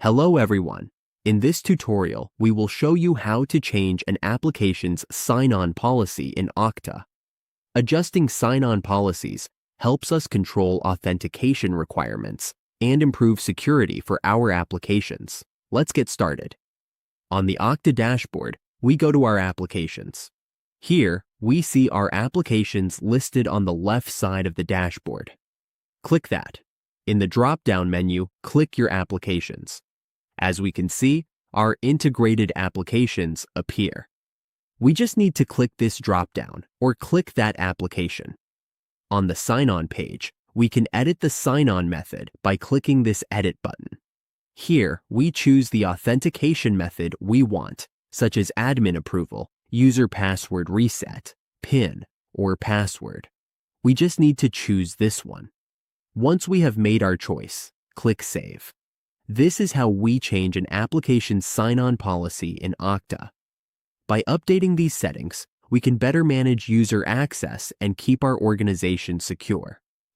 Hello everyone. In this tutorial, we will show you how to change an application's sign-on policy in Okta. Adjusting sign-on policies helps us control authentication requirements and improve security for our applications. Let's get started. On the Okta dashboard, we go to our applications. Here, we see our applications listed on the left side of the dashboard. Click that. In the drop-down menu, click your applications. As we can see, our integrated applications appear. We just need to click this drop-down or click that application. On the sign-on page, we can edit the sign-on method by clicking this edit button. Here, we choose the authentication method we want, such as admin approval, user password reset, PIN, or password. We just need to choose this one. Once we have made our choice, click Save. This is how we change an application's sign-on policy in Okta. By updating these settings, we can better manage user access and keep our organization secure.